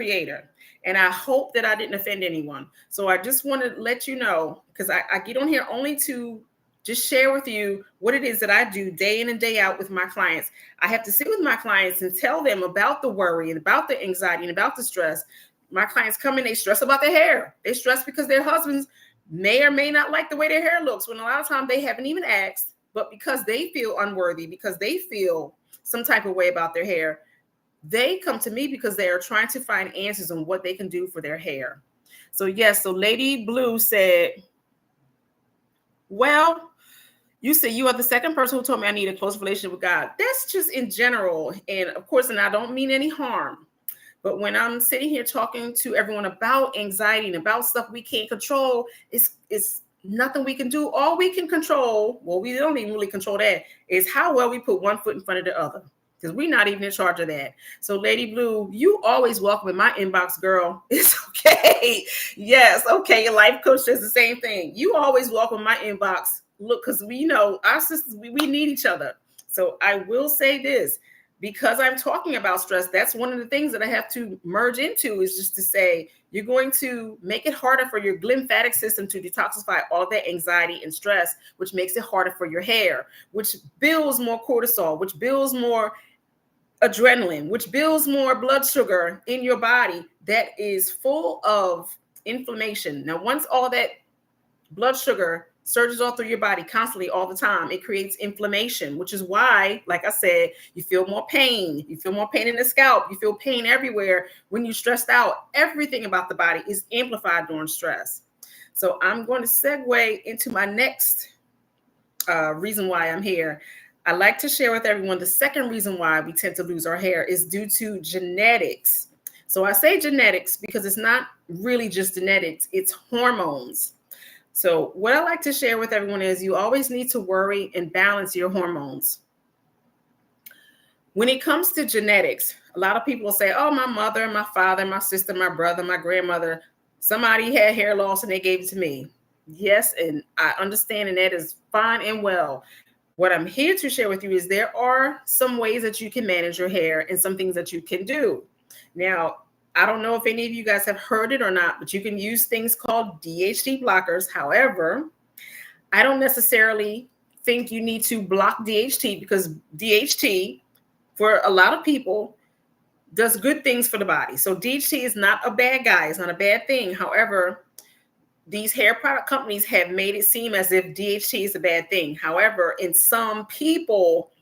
creator. And I hope that I didn't offend anyone. So I just want to let you know, because I get on here only to just share with you what it is that I do day in and day out with my clients. I have to sit with my clients and tell them about the worry and about the anxiety and about the stress. My clients come in, they stress about their hair. They stress because their husbands may or may not like the way their hair looks, when a lot of times they haven't even asked, but because they feel unworthy, because they feel some type of way about their hair, they come to me because they are trying to find answers on what they can do for their hair. So yes, so Lady Blue said, well, you said you are the second person who told me I need a close relationship with God. That's just in general. And of course, and I don't mean any harm. But when I'm sitting here talking to everyone about anxiety and about stuff we can't control, it's nothing we can do. All we can control, well, we don't even really control that, is how well we put one foot in front of the other, because we're not even in charge of that. So Lady Blue, you always welcome in my inbox, girl. It's okay. Yes, okay. Your life coach says the same thing. You always welcome my inbox. Look, because we know our sisters, we need each other. So I will say this, because I'm talking about stress, that's one of the things that I have to merge into, is just to say, you're going to make it harder for your lymphatic system to detoxify all that anxiety and stress, which makes it harder for your hair, which builds more cortisol, which builds more adrenaline, which builds more blood sugar in your body that is full of inflammation. Now, once all that blood sugar surges all through your body constantly all the time, it creates inflammation, which is why, like I said, you feel more pain. You feel more pain in the scalp. You feel pain everywhere when you're stressed out. Everything about the body is amplified during stress. So I'm going to segue into my next reason why I'm here. I like to share with everyone the second reason why we tend to lose our hair is due to genetics. So I say genetics because it's not really just genetics, it's hormones. So what I like to share with everyone is you always need to worry and balance your hormones. When it comes to genetics, a lot of people say, oh, my mother, my father, my sister, my brother, my grandmother, somebody had hair loss and they gave it to me. Yes, and I understand, and that is fine and well. What I'm here to share with you is there are some ways that you can manage your hair and some things that you can do. Now, I don't know if any of you guys have heard it or not, but you can use things called DHT blockers. However, I don't necessarily think you need to block DHT, because DHT, for a lot of people, does good things for the body. So DHT is not a bad guy. It's not a bad thing. However, these hair product companies have made it seem as if DHT is a bad thing. However, in some people,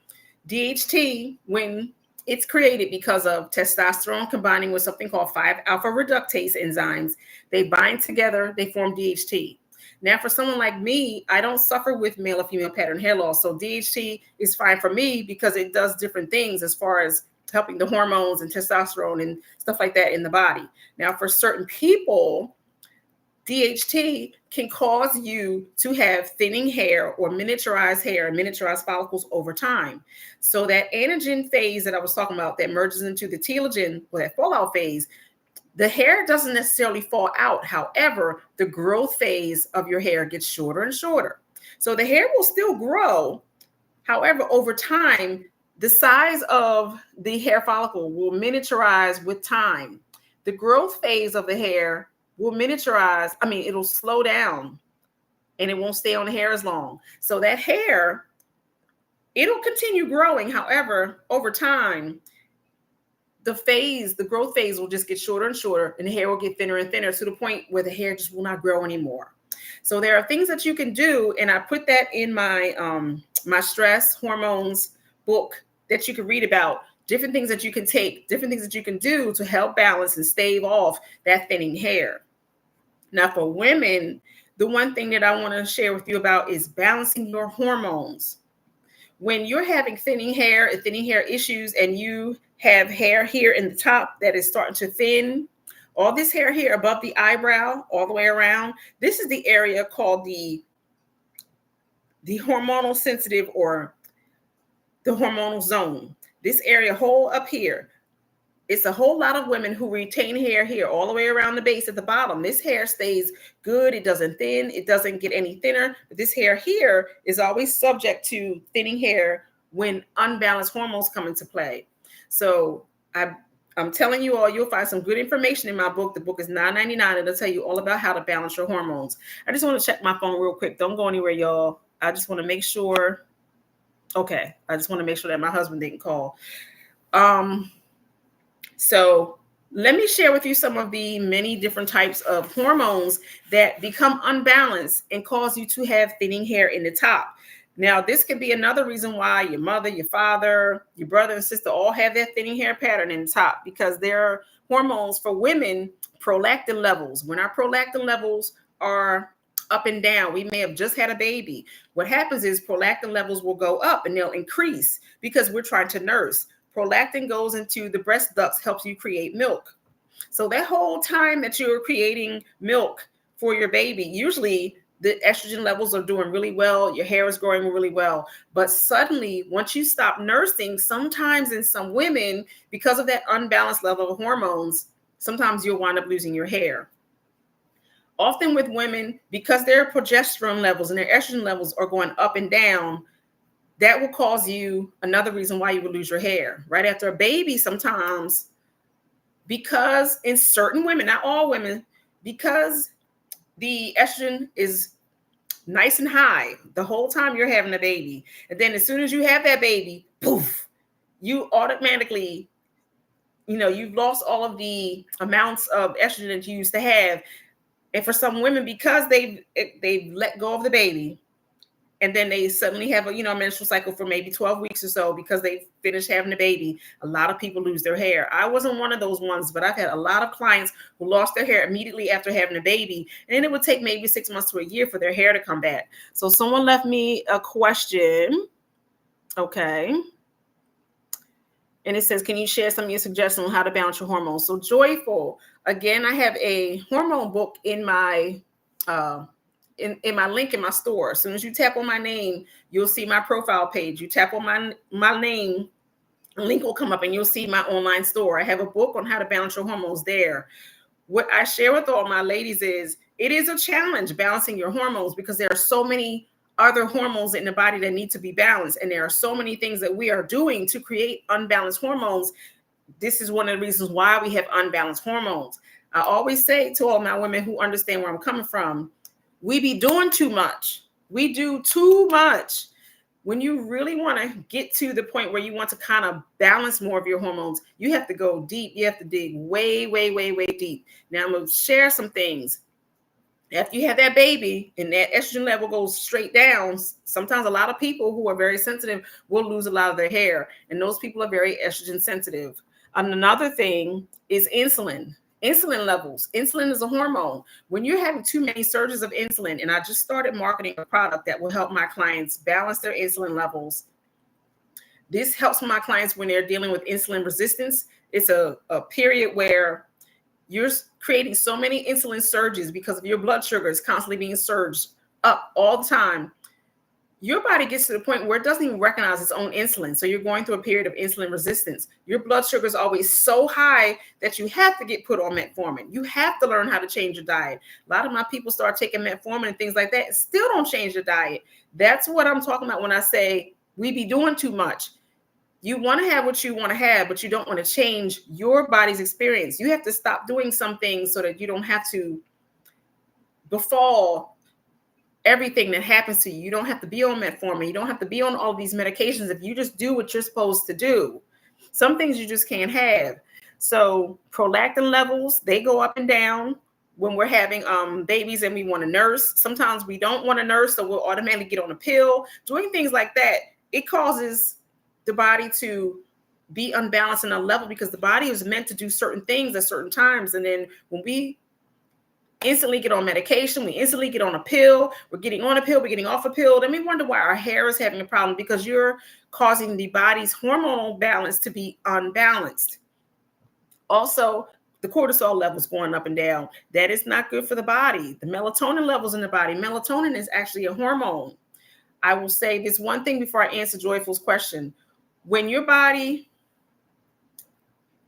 DHT, when it's created because of testosterone combining with something called 5-alpha reductase enzymes, they bind together, they form DHT. Now, for someone like me, I don't suffer with male or female pattern hair loss. So DHT is fine for me because it does different things as far as helping the hormones and testosterone and stuff like that in the body. Now, for certain people, DHT can cause you to have thinning hair or miniaturized follicles over time. So that anagen phase that I was talking about that merges into the telogen, or that fallout phase, the hair doesn't necessarily fall out. However, the growth phase of your hair gets shorter and shorter. So the hair will still grow. However, over time, the size of the hair follicle will miniaturize with time. The growth phase of the hair will miniaturize. It'll slow down and it won't stay on the hair as long. So that hair, it'll continue growing. However, over time, the growth phase will just get shorter and shorter, and the hair will get thinner and thinner to the point where the hair just will not grow anymore. So there are things that you can do, and I put that in my my stress hormones book that you can read about. Different things that you can take, different things that you can do to help balance and stave off that thinning hair. Now, for women, the one thing that I want to share with you about is balancing your hormones. When you're having thinning hair issues, and you have hair here in the top that is starting to thin, all this hair here above the eyebrow, all the way around, this is the area called the hormonal sensitive, or the hormonal zone. This area whole up here, it's a whole lot of women who retain hair here all the way around the base at the bottom. This hair stays good. It doesn't thin. It doesn't get any thinner. But this hair here is always subject to thinning hair when unbalanced hormones come into play. So I I'm telling you all, you'll find some good information in my book. The book is $9.99. It'll tell you all about how to balance your hormones. I just want to check my phone real quick. Don't go anywhere, y'all. I just want to make sure. Okay. I just want to make sure that my husband didn't call. So let me share with you some of the many different types of hormones that become unbalanced and cause you to have thinning hair in the top. Now, this could be another reason why your mother, your father, your brother and sister all have that thinning hair pattern in the top, because there are hormones for women, prolactin levels. When our prolactin levels are up and down, we may have just had a baby. What happens is prolactin levels will go up and they'll increase because we're trying to nurse. Prolactin goes into the breast ducts, helps you create milk. So that whole time that you're creating milk for your baby, usually the estrogen levels are doing really well, your hair is growing really well. But suddenly, once you stop nursing, sometimes in some women, because of that unbalanced level of hormones, sometimes you'll wind up losing your hair. Often with women, because their progesterone levels and their estrogen levels are going up and down, that will cause you another reason why you would lose your hair. Right after a baby, sometimes, because in certain women, not all women, because the estrogen is nice and high the whole time you're having a baby. And then as soon as you have that baby, poof, you automatically, you've lost all of the amounts of estrogen that you used to have. And for some women, because they've let go of the baby, and then they suddenly have a menstrual cycle for maybe 12 weeks or so because they finished having a baby, a lot of people lose their hair. I wasn't one of those ones, but I've had a lot of clients who lost their hair immediately after having a baby, and then it would take maybe 6 months to a year for their hair to come back. So someone left me a question. Okay. And it says, can you share some of your suggestions on how to balance your hormones? So Joyful, again, I have a hormone book in my in my link in my store. As soon as you tap on my name, you'll see my profile page. You tap on my name, a link will come up and you'll see my online store. I have a book on how to balance your hormones there. What I share with all my ladies is it is a challenge balancing your hormones because there are so many other hormones in the body that need to be balanced. And there are so many things that we are doing to create unbalanced hormones. This is one of the reasons why we have unbalanced hormones. I always say to all my women who understand where I'm coming from, we be doing too much. We do too much. When you really want to get to the point where you want to kind of balance more of your hormones, you have to go deep. You have to dig way, way, way, way deep. Now I'm going to share some things. After you have that baby and that estrogen level goes straight down, sometimes a lot of people who are very sensitive will lose a lot of their hair. And those people are very estrogen sensitive. Another thing is insulin. Insulin levels. Insulin is a hormone. When you're having too many surges of insulin, and I just started marketing a product that will help my clients balance their insulin levels. This helps my clients when they're dealing with insulin resistance. It's a period where you're creating so many insulin surges because of your blood sugar is constantly being surged up all the time. Your body gets to the point where it doesn't even recognize its own insulin. So you're going through a period of insulin resistance. Your blood sugar is always so high that you have to get put on metformin. You have to learn how to change your diet. A lot of my people start taking metformin and things like that and still don't change your diet. That's what I'm talking about when I say we be doing too much. You want to have what you want to have, but you don't want to change your body's experience. You have to stop doing some things so that you don't have to befall everything that happens to you. You don't have to be on metformin. You don't have to be on all these medications if you just do what you're supposed to do. Some things you just can't have. So prolactin levels, they go up and down when we're having babies and we want to nurse. Sometimes we don't want to nurse, so we'll automatically get on a pill. Doing things like that, it causes the body to be unbalanced in a level because the body is meant to do certain things at certain times. And then when we instantly get on medication, we instantly get on a pill, we're getting on a pill, we're getting off a pill, then we wonder why our hair is having a problem because you're causing the body's hormonal balance to be unbalanced. Also, the cortisol levels going up and down. That is not good for the body. The melatonin levels in the body. Melatonin is actually a hormone. I will say this one thing before I answer Joyful's question. When your body,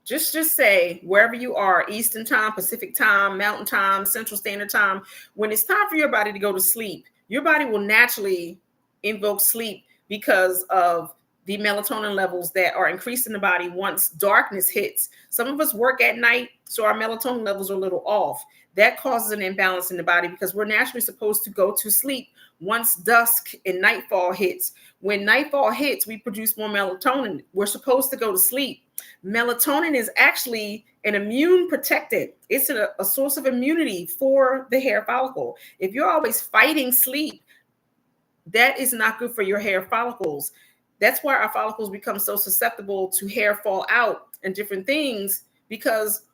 just say wherever you are, Eastern time, Pacific time, Mountain time, Central Standard time, when it's time for your body to go to sleep, your body will naturally invoke sleep because of the melatonin levels that are increased in the body once darkness hits. Some of us work at night, so our melatonin levels are a little off. That causes an imbalance in the body because we're naturally supposed to go to sleep once dusk and nightfall hits. When nightfall hits, we produce more melatonin. We're supposed to go to sleep. Melatonin is actually an immune protectant. It's a source of immunity for the hair follicle. If you're always fighting sleep, that is not good for your hair follicles. That's why our follicles become so susceptible to hair fall out and different things, because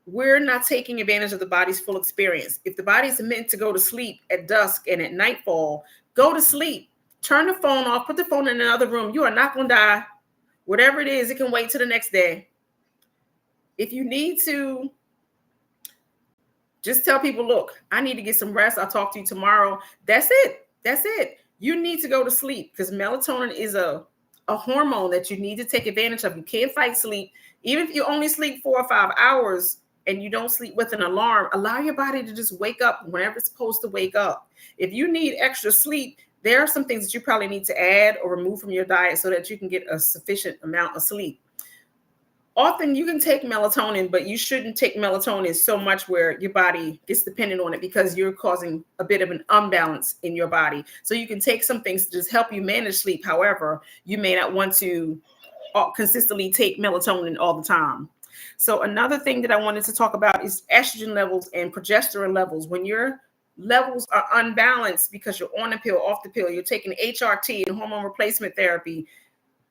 we're not taking advantage of the body's full experience. If the body's meant to go to sleep at dusk and at nightfall, go to sleep. Turn the phone off, put the phone in another room. You are not going to die. Whatever it is, it can wait till the next day. If you need to, just tell people, look, I need to get some rest. I'll talk to you tomorrow. That's it. That's it. You need to go to sleep because melatonin is a hormone that you need to take advantage of. You can't fight sleep. Even if you only sleep 4 or 5 hours and you don't sleep with an alarm, allow your body to just wake up whenever it's supposed to wake up. If you need extra sleep, there are some things that you probably need to add or remove from your diet so that you can get a sufficient amount of sleep. Often you can take melatonin, but you shouldn't take melatonin so much where your body gets dependent on it because you're causing a bit of an imbalance in your body. So you can take some things to just help you manage sleep. However, you may not want to consistently take melatonin all the time. So another thing that I wanted to talk about is estrogen levels and progesterone levels. When your levels are unbalanced because you're on the pill, off the pill, you're taking HRT and hormone replacement therapy,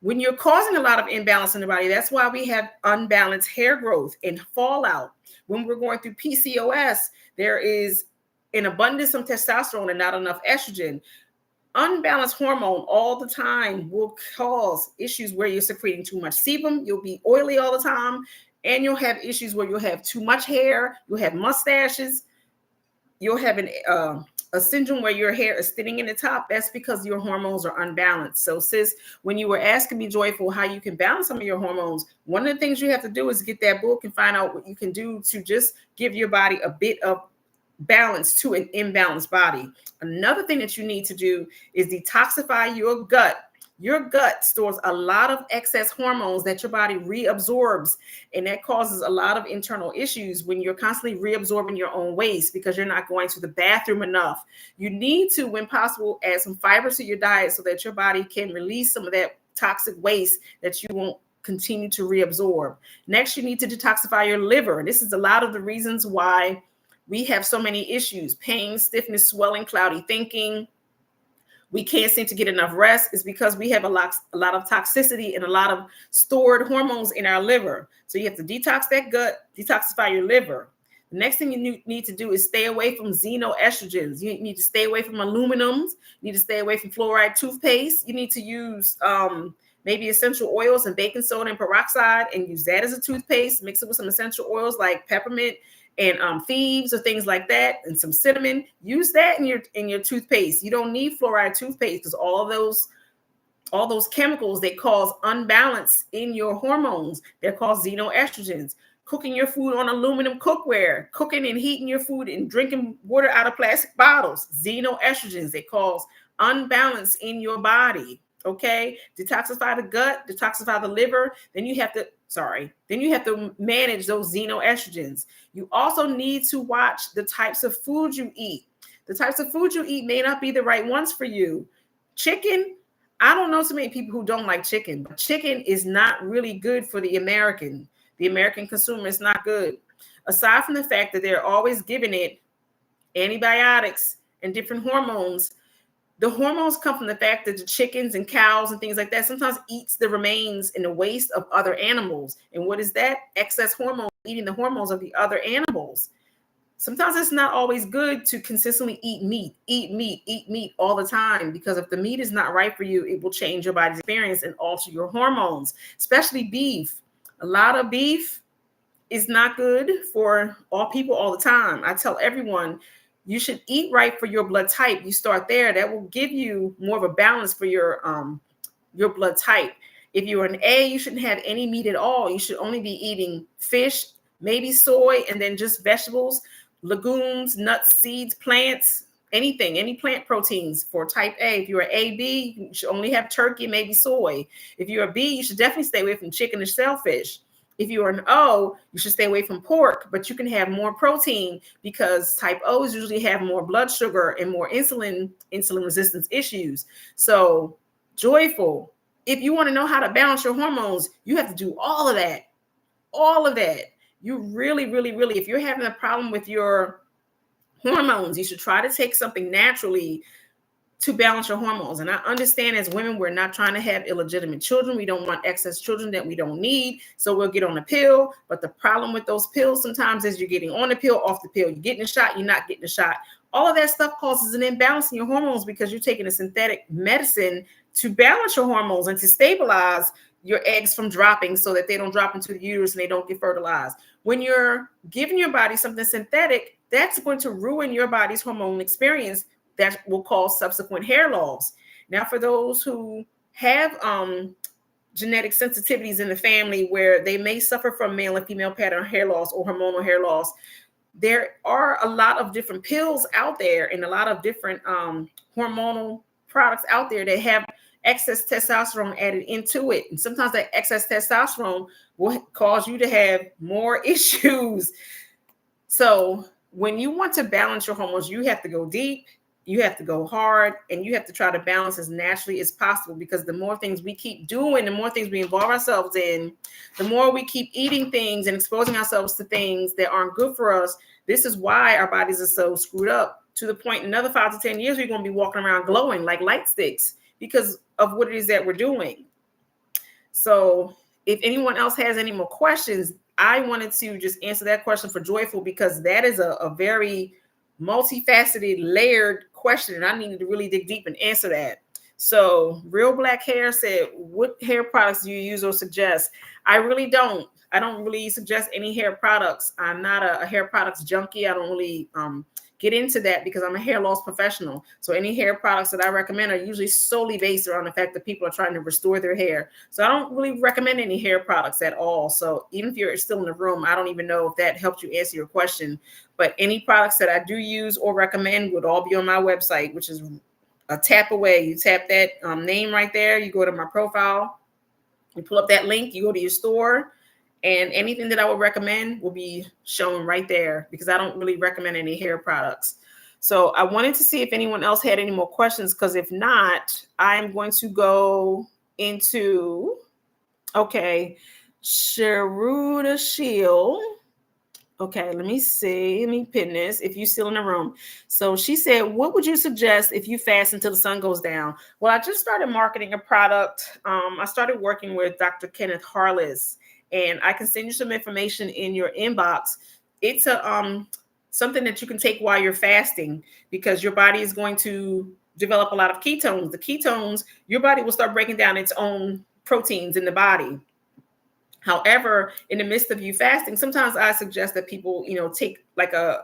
when you're causing a lot of imbalance in the body, that's why we have unbalanced hair growth and fallout. When we're going through PCOS, there is an abundance of testosterone and not enough estrogen. Unbalanced hormone all the time will cause issues where you're secreting too much sebum, you'll be oily all the time, and you'll have issues where you'll have too much hair, you'll have mustaches, you'll have a syndrome where your hair is thinning in the top. That's because your hormones are unbalanced. So sis, when you were asking me, Joyful, how you can balance some of your hormones, one of the things you have to do is get that book and find out what you can do to just give your body a bit of balance to an imbalanced body. Another thing that you need to do is detoxify your gut. Your gut stores a lot of excess hormones that your body reabsorbs, and that causes a lot of internal issues when you're constantly reabsorbing your own waste because you're not going to the bathroom enough. You need to, when possible, add some fiber to your diet so that your body can release some of that toxic waste that you won't continue to reabsorb. Next, you need to detoxify your liver. This is a lot of the reasons why we have so many issues: pain, stiffness, swelling, cloudy thinking. We can't seem to get enough rest. Is because we have a lot of toxicity and a lot of stored hormones in our liver. So you have to detox that gut, detoxify your liver. The next thing you need to do is stay away from xenoestrogens. You need to stay away from aluminums. You need to stay away from fluoride toothpaste. You need to use maybe essential oils and baking soda and peroxide and use that as a toothpaste. Mix it with some essential oils like peppermint and thieves or things like that, and some cinnamon. Use that in your toothpaste. You don't need fluoride toothpaste because all those chemicals, they cause unbalance in your hormones. They're called xenoestrogens. Cooking your food on aluminum cookware, cooking and heating your food and drinking water out of plastic bottles, xenoestrogens. They cause unbalance in your body. Okay, detoxify the gut, detoxify the liver. Then you have to manage those xenoestrogens. You also need to watch the types of food you eat. The types of food you eat may not be the right ones for you. Chicken, I don't know so many people who don't like chicken, but chicken is not really good for the American. The American consumer is not good. Aside from the fact that they're always giving it antibiotics and different hormones, the hormones come from the fact that the chickens and cows and things like that sometimes eats the remains and the waste of other animals. And what is that? Excess hormone, eating the hormones of the other animals. Sometimes it's not always good to consistently eat meat all the time, because if the meat is not right for you, it will change your body's experience and alter your hormones, especially beef. A lot of beef is not good for all people all the time. I tell everyone, you should eat right for your blood type. You start there. That will give you more of a balance for your blood type. If you're an A, you shouldn't have any meat at all. You should only be eating fish, maybe soy, and then just vegetables, legumes, nuts, seeds, plants, anything, any plant proteins. For type A, if you're an AB, you should only have turkey, maybe soy. If you're a B, you should definitely stay away from chicken and shellfish. If you're an O, you should stay away from pork, but you can have more protein because type O's usually have more blood sugar and more insulin resistance issues. So joyful, if you want to know how to balance your hormones, you have to do all of that. All of that. You really, really, really, if you're having a problem with your hormones, you should try to take something naturally to balance your hormones. And I understand as women, we're not trying to have illegitimate children. We don't want excess children that we don't need. So we'll get on a pill. But the problem with those pills sometimes is you're getting on the pill, off the pill. You're getting a shot, you're not getting a shot. All of that stuff causes an imbalance in your hormones because you're taking a synthetic medicine to balance your hormones and to stabilize your eggs from dropping so that they don't drop into the uterus and they don't get fertilized. When you're giving your body something synthetic, that's going to ruin your body's hormone experience. That will cause subsequent hair loss. Now, for those who have genetic sensitivities in the family where they may suffer from male and female pattern hair loss or hormonal hair loss, there are a lot of different pills out there and a lot of different hormonal products out there that have excess testosterone added into it. And sometimes that excess testosterone will cause you to have more issues. So when you want to balance your hormones, you have to go deep. You have to go hard, and you have to try to balance as naturally as possible, because the more things we keep doing, the more things we involve ourselves in, the more we keep eating things and exposing ourselves to things that aren't good for us. This is why our bodies are so screwed up, to the point in another 5 to 10 years, we're going to be walking around glowing like light sticks because of what it is that we're doing. So if anyone else has any more questions, I wanted to just answer that question for Joyful, because that is a very multifaceted, layered question, and I needed to really dig deep and answer that. So Real Black Hair said, what hair products do you use or suggest? I really don't. I don't really suggest any hair products. I'm not a hair products junkie. I don't really get into that because I'm a hair loss professional. So any hair products that I recommend are usually solely based around the fact that people are trying to restore their hair. So I don't really recommend any hair products at all. So even if you're still in the room, I don't even know if that helped you answer your question. But any products that I do use or recommend would all be on my website, which is a tap away. You tap that name right there. You go to my profile, you pull up that link, you go to your store, and anything that I would recommend will be shown right there, because I don't really recommend any hair products. So I wanted to see if anyone else had any more questions, because if not, I'm going to go into, okay, Sharuda Shield. Okay, let me see. Let me pin this if you're still in the room. So she said, what would you suggest if you fast until the sun goes down? Well, I just started marketing a product. I started working with Dr. Kenneth Hairloss, and I can send you some information in your inbox. It's a something that you can take while you're fasting, because your body is going to develop a lot of ketones. The ketones, your body will start breaking down its own proteins in the body. However, in the midst of you fasting, sometimes I suggest that people, take like a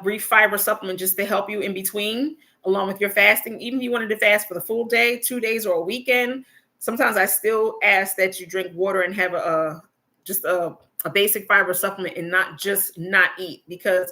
brief fiber supplement just to help you in between, along with your fasting. Even if you wanted to fast for the full day, 2 days, or a weekend, sometimes I still ask that you drink water and have a basic fiber supplement and not eat. Because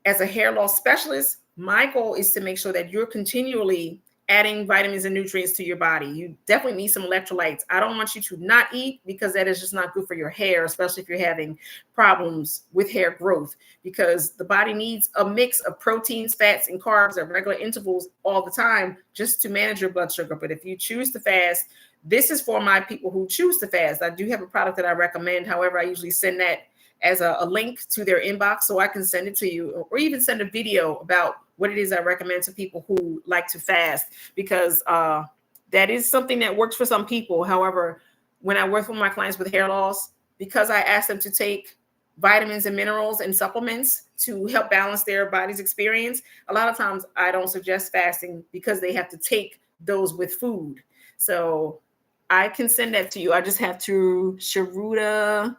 as a hair loss specialist, my goal is to make sure that you're continually adding vitamins and nutrients to your body. You definitely need some electrolytes. I don't want you to not eat, because that is just not good for your hair, especially if you're having problems with hair growth, because the body needs a mix of proteins, fats, and carbs at regular intervals all the time just to manage your blood sugar. But if you choose to fast, this is for my people who choose to fast. I do have a product that I recommend. However, I usually send that as a link to their inbox, so I can send it to you, or even send a video about what it is I recommend to people who like to fast, because that is something that works for some people. However, when I work with my clients with hair loss, because I ask them to take vitamins and minerals and supplements to help balance their body's experience, a lot of times I don't suggest fasting because they have to take those with food. So I can send that to you. I just have to Sharudia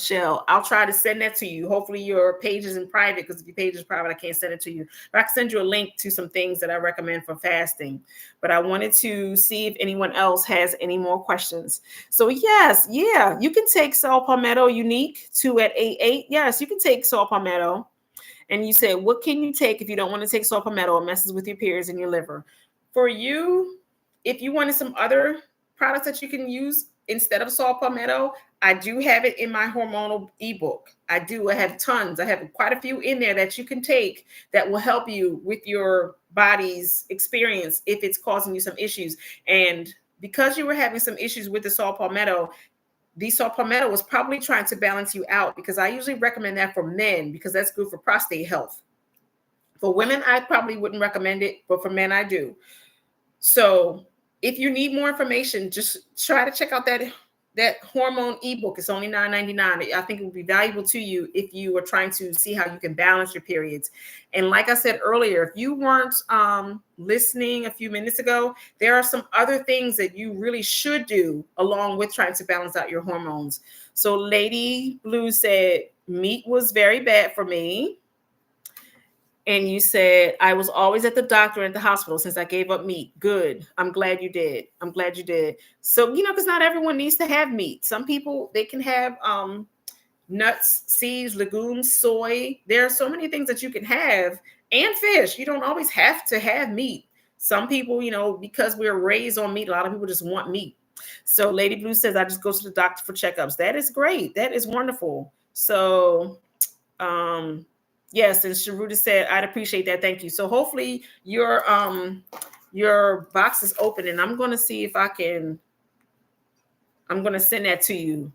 Shell. I'll try to send that to you. Hopefully your page isn't private, because if your page is private, I can't send it to you. But I can send you a link to some things that I recommend for fasting. But I wanted to see if anyone else has any more questions. So yes, you can take saw palmetto unique 2 at 8.8. Yes, you can take saw palmetto. And you said, what can you take if you don't want to take saw palmetto? It messes with your periods and your liver. For you, if you wanted some other products that you can use instead of saw palmetto, I do have it in my hormonal ebook. I do. I have tons. I have quite a few in there that you can take that will help you with your body's experience if it's causing you some issues. And because you were having some issues with the saw palmetto, the saw palmetto was probably trying to balance you out, because I usually recommend that for men because that's good for prostate health. For women, I probably wouldn't recommend it, but for men, I do. So if you need more information, just try to check out that hormone ebook. It's only $9.99. I think it would be valuable to you if you are trying to see how you can balance your periods. And like I said earlier, if you weren't listening a few minutes ago, there are some other things that you really should do along with trying to balance out your hormones. So Lady Blue said, meat was very bad for me. And you said, I was always at the doctor and at the hospital since I gave up meat. Good. I'm glad you did. I'm glad you did. So, because not everyone needs to have meat. Some people, they can have nuts, seeds, legumes, soy. There are so many things that you can have, and fish. You don't always have to have meat. Some people, because we're raised on meat, a lot of people just want meat. So Lady Blue says, I just go to the doctor for checkups. That is great. That is wonderful. So, yes, and Sharuda said, I'd appreciate that. Thank you. So hopefully your box is open, and I'm going to see if I'm going to send that to you.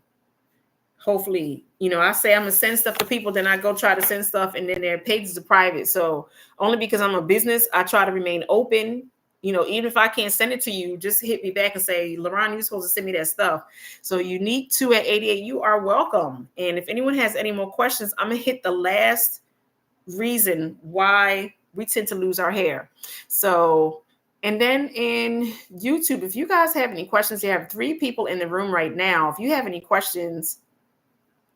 Hopefully, I say I'm going to send stuff to people, then I go try to send stuff, and then their pages are private. So only because I'm a business, I try to remain open. Even if I can't send it to you, just hit me back and say, LaRon, you're supposed to send me that stuff. So Unique 2 at 88, you are welcome. And if anyone has any more questions, I'm going to hit the last reason why we tend to lose our hair. So, and then in YouTube, if you guys have any questions, you have 3 people in the room right now. If you have any questions,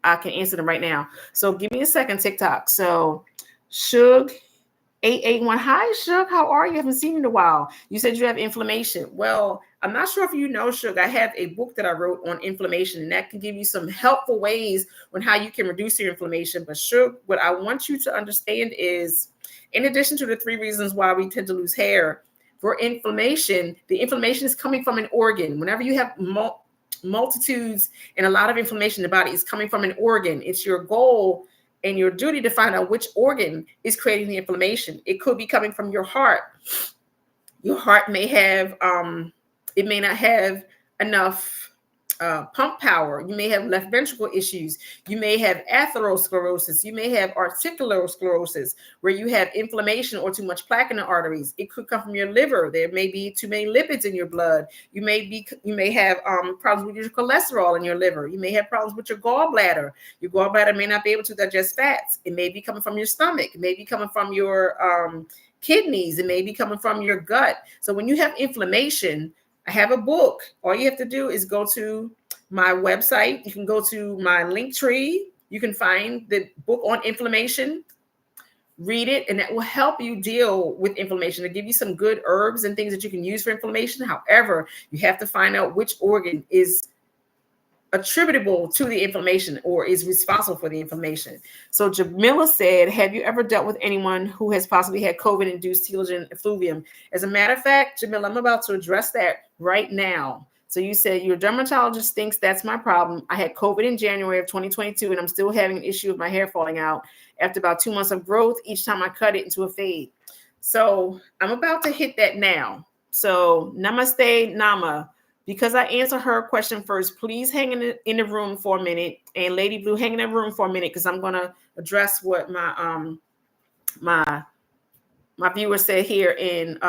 I can answer them right now. So give me a second, TikTok. So Shug 881, hi Shug, how are you? I haven't seen you in a while. You said you have inflammation. Well, I'm not sure if you know, Shug, I have a book that I wrote on inflammation, and that can give you some helpful ways on how you can reduce your inflammation. But Shug, what I want you to understand is, in addition to the 3 reasons why we tend to lose hair, for inflammation, the inflammation is coming from an organ. Whenever you have multitudes and a lot of inflammation in the body, is coming from an organ. It's your goal and your duty to find out which organ is creating the inflammation. It could be coming from your heart. Your heart may have, it may not have enough pump power. You may have left ventricle issues. You may have atherosclerosis. You may have arteriosclerosis, where you have inflammation or too much plaque in the arteries. It could come from your liver. There may be too many lipids in your blood. You may have problems with your cholesterol in your liver. You may have problems with your gallbladder. Your gallbladder may not be able to digest fats. It may be coming from your stomach. It may be coming from your kidneys. It may be coming from your gut. So when you have inflammation, I have a book. All you have to do is go to my website. You can go to my link tree. You can find the book on inflammation, read it, and that will help you deal with inflammation. It'll give you some good herbs and things that you can use for inflammation. However, you have to find out which organ is attributable to the inflammation or is responsible for the inflammation. So Jamila said, have you ever dealt with anyone who has possibly had COVID-induced telogen effluvium? As a matter of fact, Jamila, I'm about to address that right now. So you said your dermatologist thinks that's my problem. I had COVID in January of 2022, and I'm still having an issue with my hair falling out after about 2 months of growth each time I cut it into a fade. So I'm about to hit that now. So namaste, Nama. Because I answer her question first, please hang in the room for a minute. And Lady Blue, hang in the room for a minute, because I'm going to address what my viewer said here in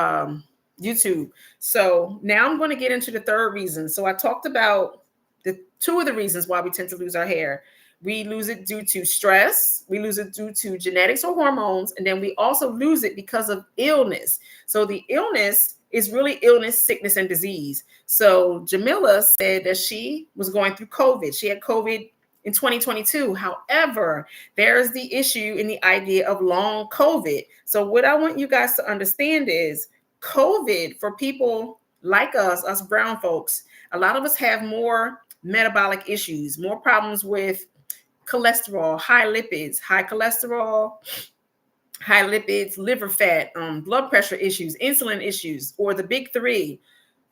YouTube. So now I'm going to get into the 3rd reason. So I talked about the 2 of the reasons why we tend to lose our hair. We lose it due to stress. We lose it due to genetics or hormones. And then we also lose it because of illness. So the illness is really illness, sickness, and disease. So Jamila said that she was going through COVID. She had COVID in 2022. However, there's the issue in the idea of long COVID. So what I want you guys to understand is COVID, for people like us brown folks, a lot of us have more metabolic issues, more problems with cholesterol, high lipids, high cholesterol, high lipids, liver fat, blood pressure issues, insulin issues, or the big three,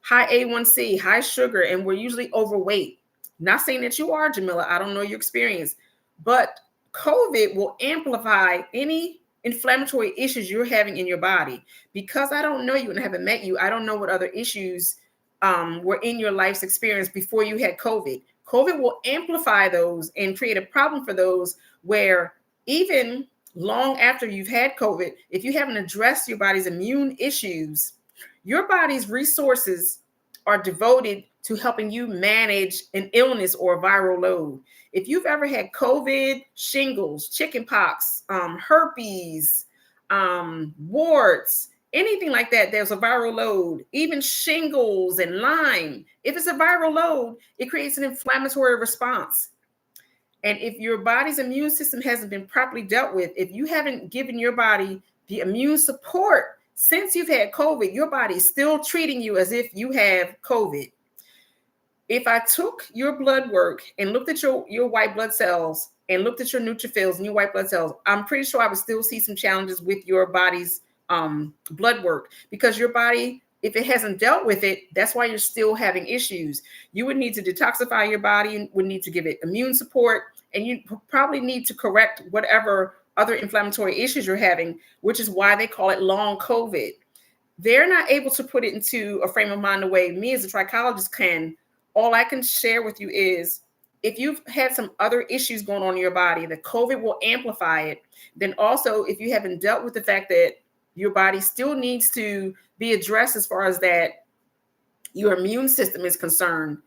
high A1C, high sugar, and we're usually overweight. Not saying that you are, Jamila. I don't know your experience, but COVID will amplify any inflammatory issues you're having in your body. Because I don't know you and I haven't met you, I don't know what other issues were in your life's experience before you had COVID. COVID will amplify those and create a problem for those where even long after you've had COVID, if you haven't addressed your body's immune issues, your body's resources are devoted to helping you manage an illness or a viral load. If you've ever had COVID, shingles, chickenpox, herpes, warts, anything like that, there's a viral load, even shingles and Lyme. If it's a viral load, it creates an inflammatory response. And if your body's immune system hasn't been properly dealt with, if you haven't given your body the immune support since you've had COVID, your body's still treating you as if you have COVID. If I took your blood work and looked at your white blood cells and looked at your neutrophils and your white blood cells, I'm pretty sure I would still see some challenges with your body's blood work, because your body, if it hasn't dealt with it, that's why you're still having issues. You would need to detoxify your body and would need to give it immune support, and you probably need to correct whatever other inflammatory issues you're having, which is why they call it long COVID. They're not able to put it into a frame of mind the way me as a trichologist can. All I can share with you is if you've had some other issues going on in your body, the COVID will amplify it. Then also, if you haven't dealt with the fact that your body still needs to be addressed as far as that your immune system is concerned,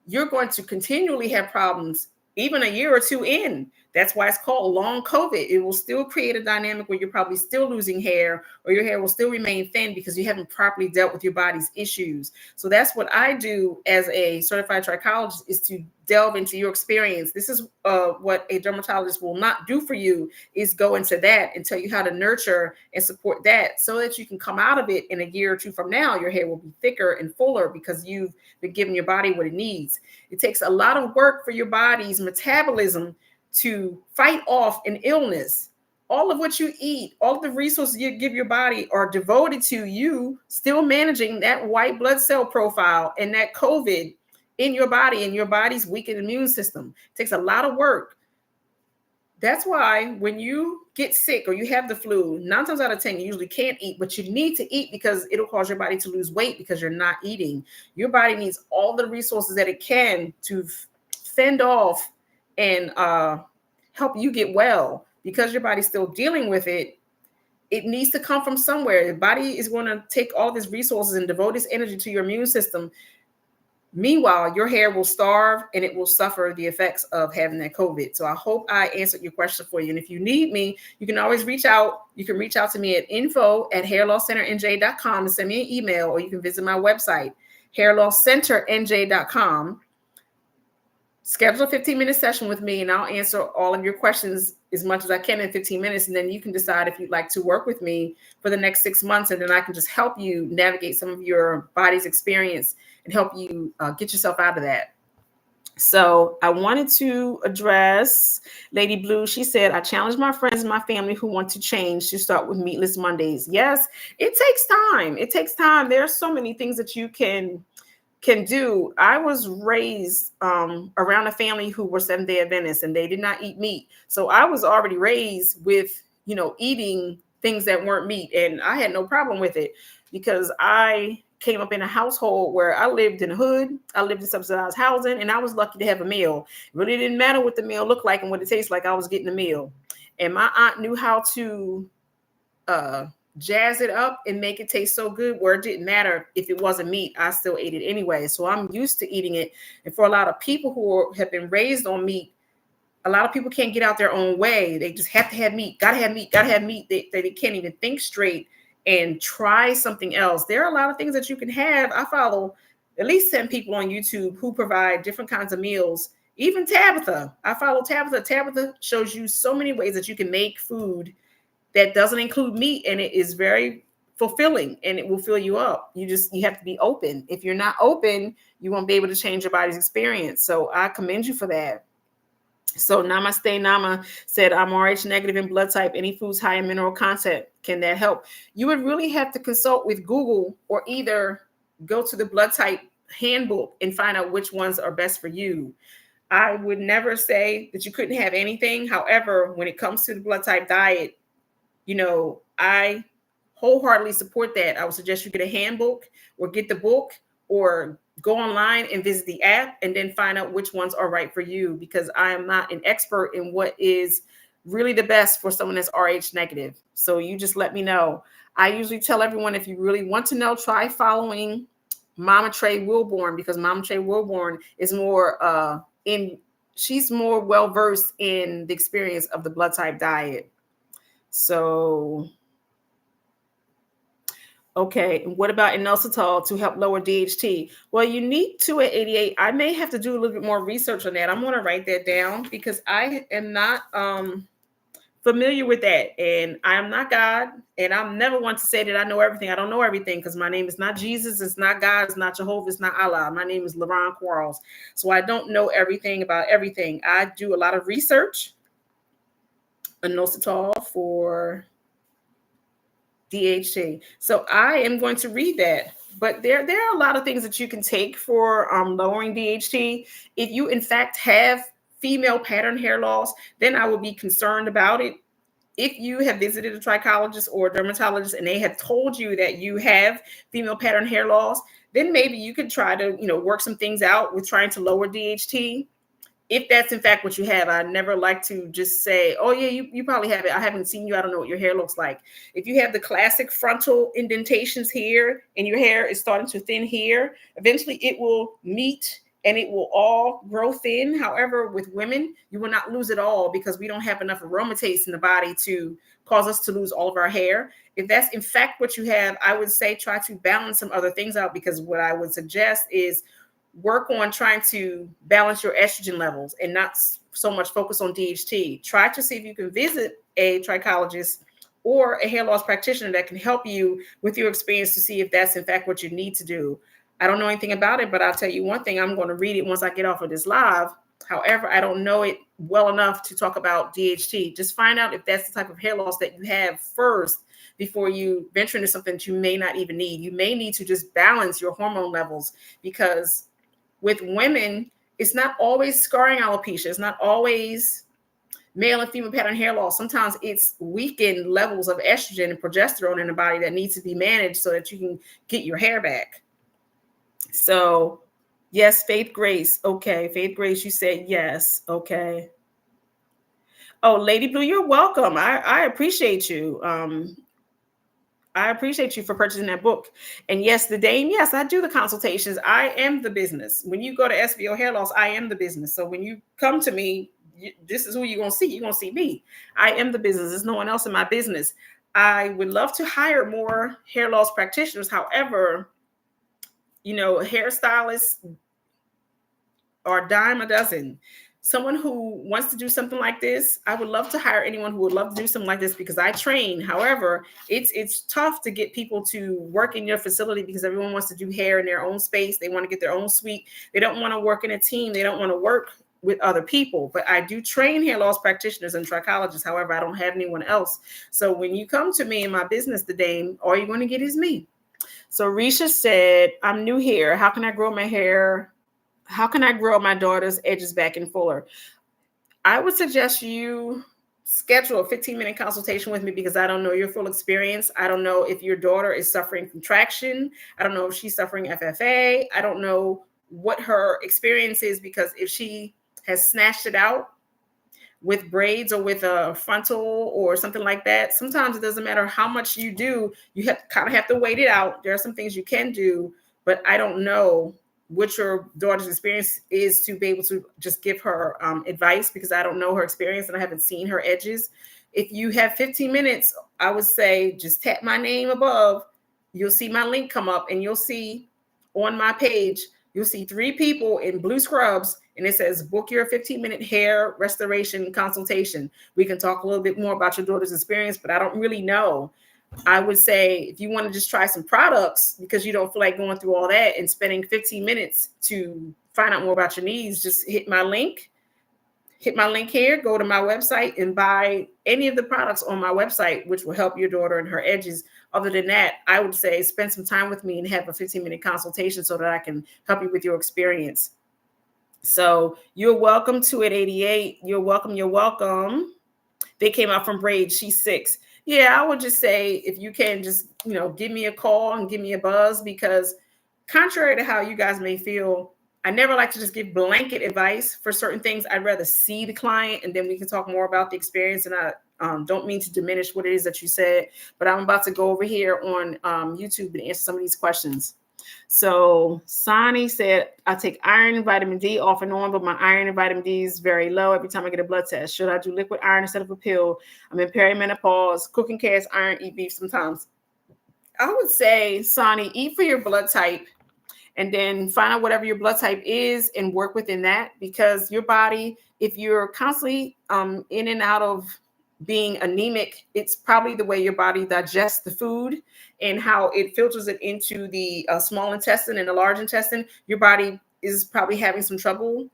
you're going to continually have problems even a year or two in. That's why it's called long COVID. It will still create a dynamic where you're probably still losing hair, or your hair will still remain thin because you haven't properly dealt with your body's issues. So that's what I do as a certified trichologist, is to delve into your experience. This is what a dermatologist will not do for you, is go into that and tell you how to nurture and support that so that you can come out of it in a year or two from now. Your hair will be thicker and fuller because you've been giving your body what it needs. It takes a lot of work for your body's metabolism to fight off an illness. All of what you eat, all of the resources you give your body are devoted to you still managing that white blood cell profile and that COVID in your body and your body's weakened immune system. It takes a lot of work. That's why when you get sick or you have the flu, 9 times out of 10, you usually can't eat, but you need to eat because it'll cause your body to lose weight because you're not eating. Your body needs all the resources that it can to fend off and help you get well. Because your body's still dealing with it, it needs to come from somewhere. The body is going to take all these resources and devote its energy to your immune system. Meanwhile, your hair will starve and it will suffer the effects of having that COVID. So I hope I answered your question for you. And if you need me, you can always reach out. You can reach out to me at info@hairlosscenternj.com and send me an email, or you can visit my website, hairlosscenternj.com. Schedule a 15-minute session with me and I'll answer all of your questions as much as I can in 15 minutes. And then you can decide if you'd like to work with me for the next 6 months. And then I can just help you navigate some of your body's experience and help you get yourself out of that. So I wanted to address Lady Blue. She said, I challenge my friends and my family who want to change to start with meatless Mondays. Yes, it takes time. It takes time. There are so many things that you can do. I was raised around a family who were Seventh-day Adventists, and they did not eat meat. So I was already raised with, eating things that weren't meat, and I had no problem with it because I came up in a household where I lived in the hood. I lived in subsidized housing, and I was lucky to have a meal. It really didn't matter what the meal looked like and what it tastes like. I was getting a meal, and my aunt knew how to jazz it up and make it taste so good where it didn't matter if it wasn't meat. I still ate it anyway. So I'm used to eating it. And for a lot of people who have been raised on meat, a lot of people can't get out their own way. They just have to have meat, gotta have meat, gotta have meat. They can't even think straight and try something else. There are a lot of things that you can have. I follow at least 10 people on YouTube who provide different kinds of meals. Even Tabitha. I follow Tabitha. Tabitha shows you so many ways that you can make food that doesn't include meat, and it is very fulfilling and it will fill you up. You have to be open. If you're not open, you won't be able to change your body's experience. So I commend you for that. So Namaste Nama said, I'm RH negative in blood type. Any foods high in mineral content, can that help? You would really have to consult with Google or either go to the blood type handbook and find out which ones are best for you. I would never say that you couldn't have anything. However, when it comes to the blood type diet, I wholeheartedly support that. I would suggest you get a handbook or get the book or go online and visit the app and then find out which ones are right for you, because I am not an expert in what is really the best for someone that's RH negative. So you just let me know. I usually tell everyone, if you really want to know, try following Mama Trey Wilborn, because Mama Trey Wilborn is more she's more well versed in the experience of the blood type diet. So okay, and what about inositol to help lower DHT? Well, you need 2 at 88. I may have to do a little bit more research on that. I'm going to write that down because I am not familiar with that. And I am not God. And I'm never one to say that I know everything. I don't know everything, because my name is not Jesus. It's not God. It's not Jehovah. It's not Allah. My name is LaRon Quarles. So I don't know everything about everything. I do a lot of research. Inositol for DHT. So I am going to read that. But there are a lot of things that you can take for lowering DHT. If you, in fact, have female pattern hair loss, then I would be concerned about it. If you have visited a trichologist or a dermatologist and they have told you that you have female pattern hair loss, then maybe you could try to, work some things out with trying to lower DHT. If that's in fact what you have. I never like to just say, oh yeah, you probably have it. I haven't seen you. I don't know what your hair looks like. If you have the classic frontal indentations here and your hair is starting to thin here, eventually it will meet and it will all grow thin. However, with women, you will not lose it all, because we don't have enough aromatase in the body to cause us to lose all of our hair. If that's in fact what you have, I would say try to balance some other things out, because what I would suggest is work on trying to balance your estrogen levels and not so much focus on DHT. Try to see if you can visit a trichologist or a hair loss practitioner that can help you with your experience to see if that's in fact what you need to do. I don't know anything about it, but I'll tell you one thing. I'm going to read it once I get off of this live. However, I don't know it well enough to talk about DHT. Just find out if that's the type of hair loss that you have first before you venture into something that you may not even need. You may need to just balance your hormone levels, because with women, it's not always scarring alopecia. It's not always male and female pattern hair loss. Sometimes it's weakened levels of estrogen and progesterone in the body that needs to be managed so that you can get your hair back. So yes, Faith Grace. Okay, Faith Grace, you said yes. Okay. Oh, Lady Blue, you're welcome. I appreciate you. I appreciate you for purchasing that book. And yes, the Dame, yes, I do the consultations. I am the business. When you go to SVO Hair Loss, I am the business. So when you come to me, this is who you're going to see. You're going to see me. I am the business. There's no one else in my business. I would love to hire more hair loss practitioners. However, hairstylists are a dime a dozen. Someone who wants to do something like this, I would love to hire anyone who would love to do something like this, because I train. However, it's tough to get people to work in your facility, because everyone wants to do hair in their own space. They want to get their own suite. They don't want to work in a team. They don't want to work with other people. But I do train hair loss practitioners and trichologists. However, I don't have anyone else. So when you come to me in my business, the Dame, all you're going to get is me. So Risha said, I'm new here. How can I grow my hair? How can I grow my daughter's edges back and fuller? I would suggest you schedule a 15-minute consultation with me, because I don't know your full experience. I don't know if your daughter is suffering from traction. I don't know if she's suffering FFA. I don't know what her experience is, because if she has snatched it out with braids or with a frontal or something like that, sometimes it doesn't matter how much you do. You kind of have to wait it out. There are some things you can do, but I don't know what your daughter's experience is to be able to just give her advice, because I don't know her experience and I haven't seen her edges. If you have 15 minutes, I would say just tap my name above. You'll see my link come up, and you'll see on my page, you'll see 3 people in blue scrubs, and it says book your 15-minute hair restoration consultation. We can talk a little bit more about your daughter's experience, but I don't really know. I would say if you want to just try some products because you don't feel like going through all that and spending 15 minutes to find out more about your needs, just hit my link, hit my link here, go to my website and buy any of the products on my website, which will help your daughter and her edges. Other than that, I would say spend some time with me and have a 15-minute consultation so that I can help you with your experience. So you're welcome to at 88. You're welcome. You're welcome. They came out from braids. She's 6. Yeah, I would just say if you can just, give me a call and give me a buzz, because contrary to how you guys may feel, I never like to just give blanket advice for certain things. I'd rather see the client and then we can talk more about the experience. And I don't mean to diminish what it is that you said, but I'm about to go over here on YouTube and answer some of these questions. So Sonny said, I take iron and vitamin D off and on, but my iron and vitamin D is very low every time I get a blood test. Should I do liquid iron instead of a pill? I'm in perimenopause, cooking cast iron, eat beef sometimes. I would say, Sonny, eat for your blood type and then find out whatever your blood type is and work within that, because your body, if you're constantly in and out of being anemic, it's probably the way your body digests the food and how it filters it into the small intestine and the large intestine. Your body is probably having some trouble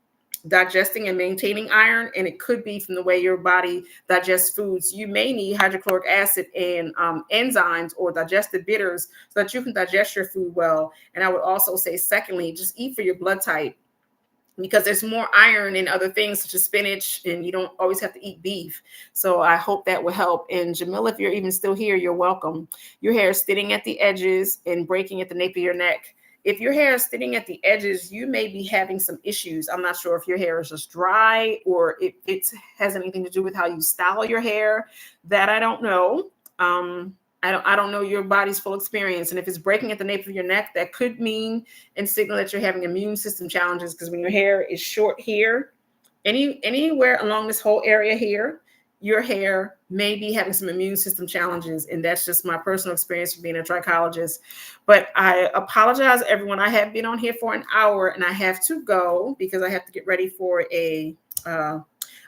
digesting and maintaining iron, and it could be from the way your body digests foods. You may need hydrochloric acid and enzymes or digestive bitters so that you can digest your food well. And I would also say, secondly, just eat for your blood type, because there's more iron in other things such as spinach, and you don't always have to eat beef. So I hope that will help. And Jamila, if you're even still here, you're welcome. Your hair is thinning at the edges and breaking at the nape of your neck. If your hair is thinning at the edges, you may be having some issues. I'm not sure if your hair is just dry or if it has anything to do with how you style your hair. That I don't know. I don't know your body's full experience. And if it's breaking at the nape of your neck, that could mean and signal that you're having immune system challenges, because when your hair is short here, anywhere along this whole area here, your hair may be having some immune system challenges. And that's just my personal experience from being a trichologist. But I apologize, everyone. I have been on here for an hour and I have to go because I have to get ready for a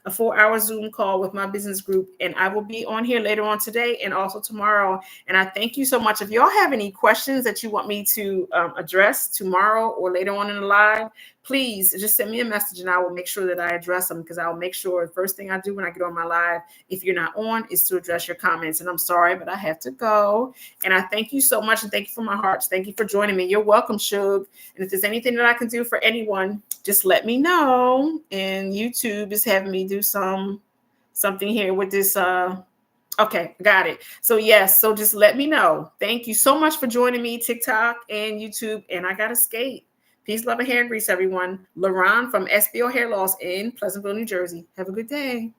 4-hour Zoom call with my business group. And I will be on here later on today and also tomorrow. And I thank you so much. If y'all have any questions that you want me to address tomorrow or later on in the live, please just send me a message and I will make sure that I address them, because I'll make sure the first thing I do when I get on my live, if you're not on, is to address your comments. And I'm sorry, but I have to go. And I thank you so much. And thank you from my heart. Thank you for joining me. You're welcome, Shug. And if there's anything that I can do for anyone, just let me know. And YouTube is having me do something here with this. Okay, got it. So yes, so just let me know. Thank you so much for joining me, TikTok and YouTube. And I gotta skate. Peace, love, and hair grease, everyone. LaRon from SBO Hairloss in Pleasantville, New Jersey. Have a good day.